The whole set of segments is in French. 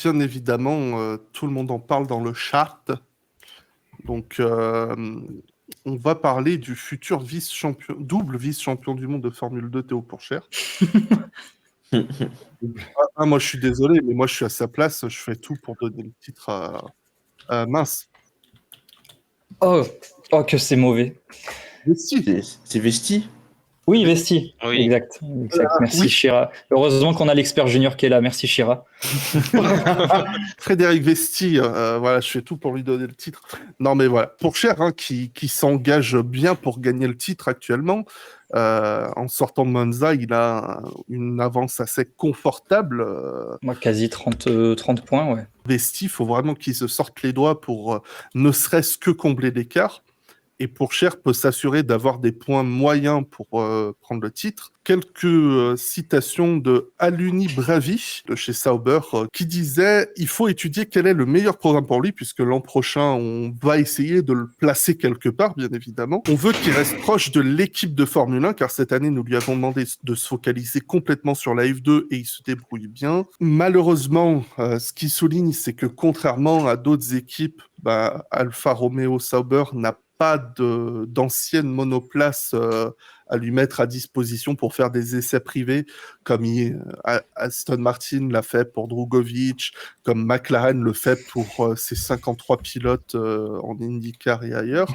bien évidemment, tout le monde en parle dans le chat. Donc, on va parler du futur double vice-champion du monde de Formule 2, Théo Pourchaire. Moi, je suis désolé, mais moi, je suis à sa place. Je fais tout pour donner le titre à Mince. Oh, que c'est mauvais. C'est Vesti. Oui, Vesti. Oui. Exact. Merci, oui. Chira. Heureusement qu'on a l'expert junior qui est là. Merci, Chira. Frédéric Vesti, voilà, je fais tout pour lui donner le titre. Non, mais voilà, Pourchaire, qui s'engage bien pour gagner le titre actuellement. En sortant de Monza, il a une avance assez confortable. Moi, quasi 30 points, ouais. Vesti, il faut vraiment qu'il se sorte les doigts pour ne serait-ce que combler l'écart. Et Pourchaire peut s'assurer d'avoir des points moyens pour prendre le titre. Quelques citations de Aluni Bravi, de chez Sauber, qui disait « Il faut étudier quel est le meilleur programme pour lui, puisque l'an prochain, on va essayer de le placer quelque part, bien évidemment. On veut qu'il reste proche de l'équipe de Formule 1, car cette année, nous lui avons demandé de se focaliser complètement sur la F2, et il se débrouille bien. Malheureusement, ce qu'il souligne, c'est que contrairement à d'autres équipes, Alfa Romeo Sauber n'a pas d'anciennes monoplaces à lui mettre à disposition pour faire des essais privés, comme Aston Martin l'a fait pour Drugovich, comme McLaren le fait pour ses 53 pilotes en IndyCar et ailleurs.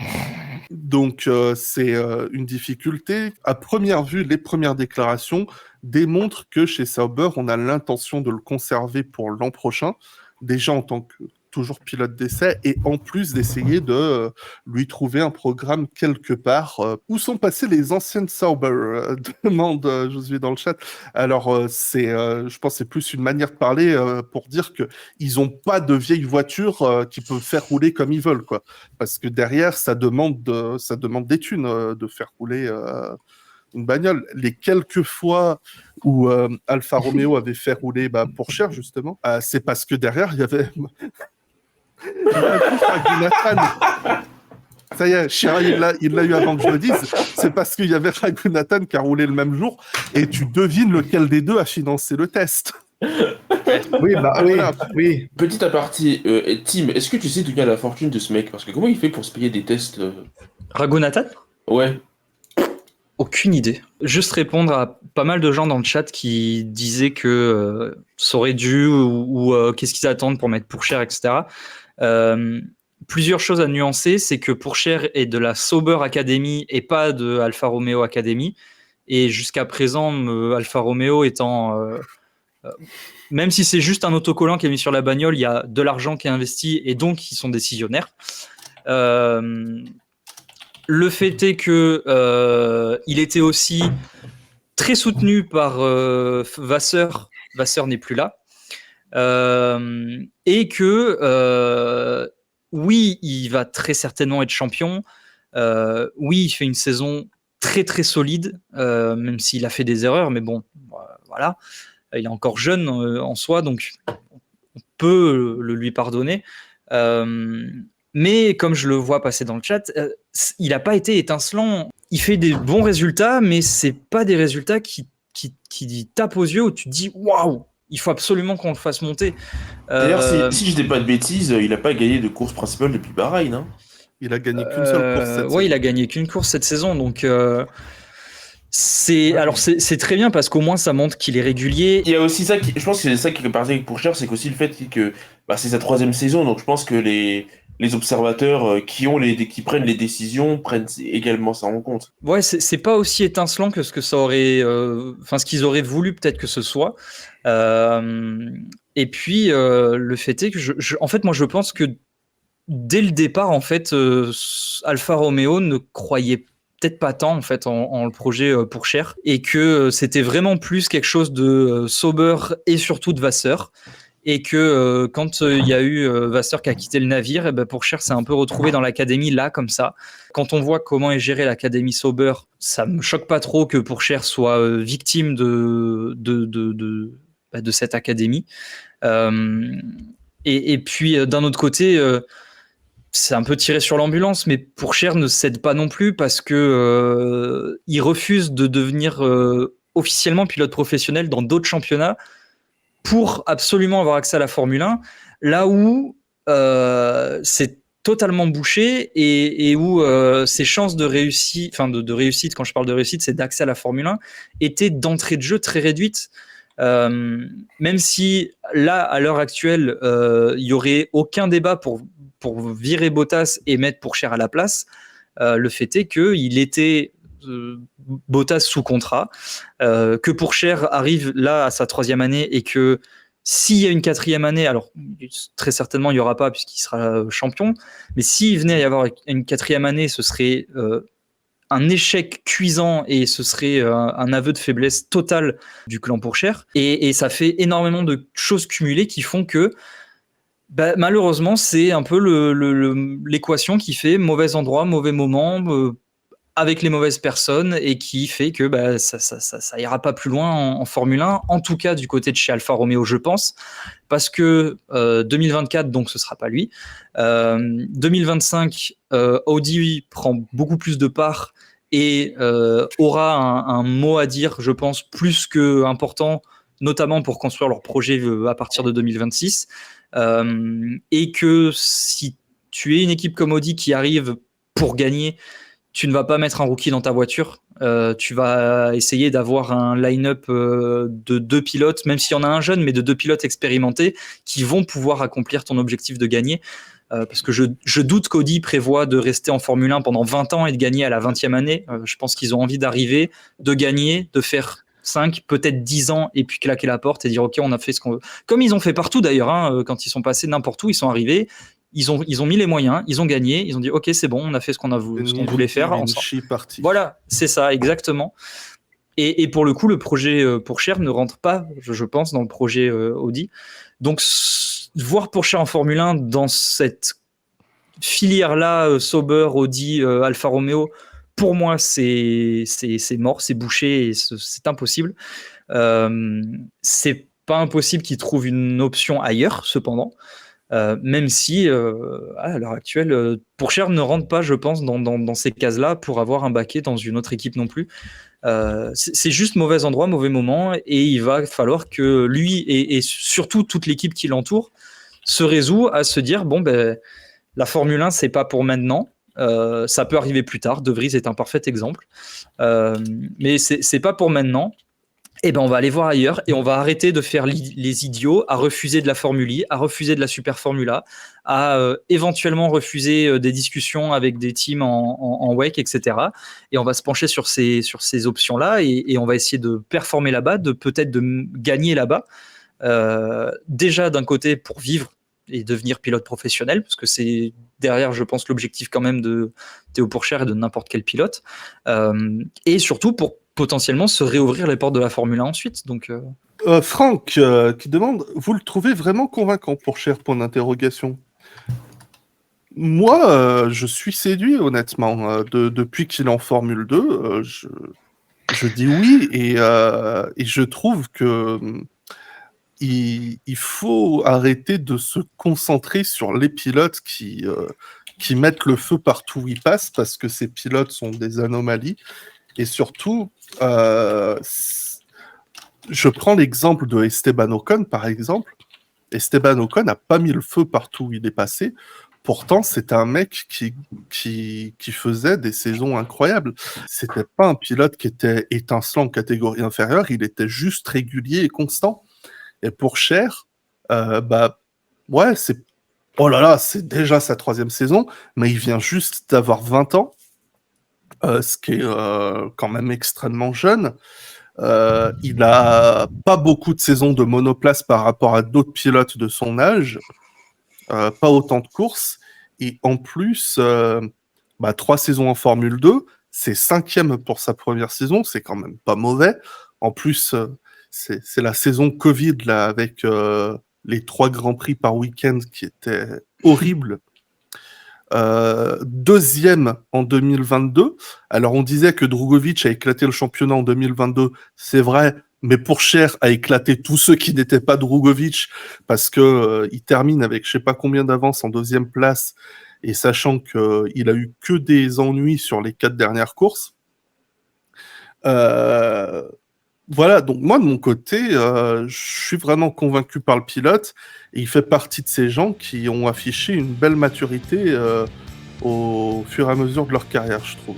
Donc, c'est une difficulté. À première vue, les premières déclarations démontrent que chez Sauber, on a l'intention de le conserver pour l'an prochain, déjà en tant que toujours pilote d'essai, et en plus d'essayer de lui trouver un programme quelque part. Où sont passées les anciennes Sauber demande Josué dans le chat. Alors, je pense que c'est plus une manière de parler pour dire qu'ils n'ont pas de vieilles voitures qui peuvent faire rouler comme ils veulent, quoi. Parce que derrière, ça demande des thunes de faire rouler une bagnole. Les quelques fois où Alfa Romeo avait fait rouler Pourchaire, justement, c'est parce que derrière, il y avait... Ça y est, Chira, il l'a eu avant que je le dise. C'est parce qu'il y avait Raghunathan qui a roulé le même jour, et tu devines lequel des deux a financé le test. Oui. Petit aparté, Tim, est-ce que tu sais d'où vient la fortune de ce mec? Parce que comment il fait pour se payer des tests Raghunathan? Ouais. Aucune idée. Juste répondre à pas mal de gens dans le chat qui disaient que ça aurait dû ou qu'est-ce qu'ils attendent pour mettre Pourchaire, etc. Plusieurs choses à nuancer, c'est que Pourchaire est de la Sauber Academy et pas de Alfa Romeo Academy. Et jusqu'à présent, Alfa Romeo étant... même si c'est juste un autocollant qui est mis sur la bagnole, il y a de l'argent qui est investi et donc ils sont décisionnaires. Le fait est que il était aussi très soutenu par Vasseur. Vasseur n'est plus là. Et que oui, il va très certainement être champion. Oui, il fait une saison très très solide, même s'il a fait des erreurs, mais bon, voilà. Il est encore jeune en soi, donc on peut le lui pardonner. Mais comme je le vois passer dans le chat, il n'a pas été étincelant. Il fait des bons résultats, mais c'est pas des résultats qui tapent aux yeux où tu te dis waouh, il faut absolument qu'on le fasse monter. D'ailleurs, si je dis pas de bêtises, il n'a pas gagné de course principale depuis Bahreïn, hein. Il a gagné qu'une seule course cette saison. Oui, il a gagné qu'une course cette saison, donc c'est très bien parce qu'au moins ça montre qu'il est régulier. Il y a aussi ça je pense que c'est ça qui est parti avec Pourchaire, c'est qu'aussi le fait que c'est sa 3e saison, donc je pense que les observateurs qui prennent les décisions prennent également ça en compte. Ouais, c'est pas aussi étincelant que ce que ça aurait, ce qu'ils auraient voulu peut-être que ce soit. Et puis le fait est que en fait, moi je pense que dès le départ, en fait, Alfa Romeo ne croyait peut-être pas tant en fait en le projet Pourchaire et que c'était vraiment plus quelque chose de Sauber et surtout de Vasseur. Et que quand il y a eu Vasseur qui a quitté le navire, Pourchaire s'est un peu retrouvé dans l'académie là, comme ça. Quand on voit comment est gérée l'académie Sauber, ça me choque pas trop que Pourchaire soit victime de cette académie. Et puis d'un autre côté, c'est un peu tiré sur l'ambulance, mais Pourchaire ne cède pas non plus parce que il refuse de devenir officiellement pilote professionnel dans d'autres championnats pour absolument avoir accès à la Formule 1, là où c'est totalement bouché et où ses chances de réussite, enfin de réussite, quand je parle de réussite, c'est d'accès à la Formule 1, étaient d'entrée de jeu très réduites. Même si là, à l'heure actuelle, il y aurait aucun débat pour virer Bottas et mettre Pourchaire à la place, le fait est qu'il était Bottas sous contrat, que Pourchaire arrive là à sa 3e année et que s'il y a une 4e année, alors très certainement il n'y aura pas puisqu'il sera champion, mais s'il venait à y avoir une 4e année, ce serait un échec cuisant et ce serait un aveu de faiblesse totale du clan Pourchaire. Et ça fait énormément de choses cumulées qui font que malheureusement, c'est un peu l'équation qui fait mauvais endroit, mauvais moment, avec les mauvaises personnes et qui fait que ça ira pas plus loin en Formule 1, en tout cas du côté de chez Alfa Romeo, je pense, parce que 2024, donc ce sera pas lui. 2025, Audi prend beaucoup plus de parts et aura un mot à dire, je pense, plus que important, notamment pour construire leur projet à partir de 2026. Et que si tu es une équipe comme Audi qui arrive pour gagner, tu ne vas pas mettre un rookie dans ta voiture. Tu vas essayer d'avoir un line-up de 2 pilotes, même s'il y en a un jeune, mais de 2 pilotes expérimentés qui vont pouvoir accomplir ton objectif de gagner. Parce que je doute qu'Audi prévoit de rester en Formule 1 pendant 20 ans et de gagner à la 20e année. Je pense qu'ils ont envie d'arriver, de gagner, de faire 5, peut-être 10 ans et puis claquer la porte et dire ok, on a fait ce qu'on veut. Comme ils ont fait partout d'ailleurs, hein, quand ils sont passés n'importe où, ils sont arrivés. Ils ont mis les moyens, ils ont gagné, ils ont dit ok, c'est bon, on a fait ce qu'on voulait faire. Voilà, c'est ça, exactement. Et pour le coup, le projet Pourchaire ne rentre pas, je pense, dans le projet Audi. Donc, voir Pourchaire en Formule 1 dans cette filière-là, Sauber, Audi, Alfa Romeo, pour moi, c'est mort, c'est bouché, et c'est impossible. C'est pas impossible qu'il trouve une option ailleurs, cependant. Même si à l'heure actuelle, Pourchaire ne rentre pas, je pense, dans ces cases-là pour avoir un baquet dans une autre équipe non plus. C'est juste mauvais endroit, mauvais moment, et il va falloir que lui et surtout toute l'équipe qui l'entoure se résout à se dire bon, la Formule 1, c'est pas pour maintenant. Ça peut arriver plus tard. De Vries est un parfait exemple, mais c'est pas pour maintenant. Eh ben, on va aller voir ailleurs et on va arrêter de faire les idiots, à refuser de la Formule I, à refuser de la Super Formula, à éventuellement refuser des discussions avec des teams en WEC, etc. Et on va se pencher sur ces options-là et on va essayer de performer là-bas, peut-être de gagner là-bas. Déjà d'un côté pour vivre et devenir pilote professionnel, parce que c'est derrière, je pense, l'objectif quand même de Théo Pourchaire et de n'importe quel pilote. Et surtout pour potentiellement se réouvrir les portes de la Formule 1 ensuite. Donc, Franck qui demande, vous le trouvez vraiment convaincant Pourchaire, point d'interrogation? Moi, je suis séduit, honnêtement. Depuis qu'il est en Formule 2, je dis oui, et je trouve que il faut arrêter de se concentrer sur les pilotes qui mettent le feu partout où ils passent, parce que ces pilotes sont des anomalies. Et surtout, je prends l'exemple de Esteban Ocon, par exemple. Esteban Ocon n'a pas mis le feu partout où il est passé. Pourtant, c'est un mec qui faisait des saisons incroyables. C'était pas un pilote qui était étincelant en catégorie inférieure, il était juste régulier et constant. Et Pourchaire, ouais, c'est... Oh là là, c'est déjà sa 3e saison, mais il vient juste d'avoir 20 ans. Ce qui est quand même extrêmement jeune. Il a pas beaucoup de saisons de monoplace par rapport à d'autres pilotes de son âge, pas autant de courses, et en plus, 3 saisons en Formule 2, c'est 5e pour sa première saison, c'est quand même pas mauvais. En plus, c'est la saison Covid, là, avec les 3 Grands Prix par week-end qui étaient horribles. 2e en 2022. Alors on disait que Drugovich a éclaté le championnat en 2022, c'est vrai, mais Pourchaire a éclaté tous ceux qui n'étaient pas Drugovich, parce que il termine avec je sais pas combien d'avance en 2e place, et sachant qu'il a eu que des ennuis sur les 4 dernières courses. Voilà, donc moi de mon côté, je suis vraiment convaincu par le pilote et il fait partie de ces gens qui ont affiché une belle maturité au fur et à mesure de leur carrière, je trouve.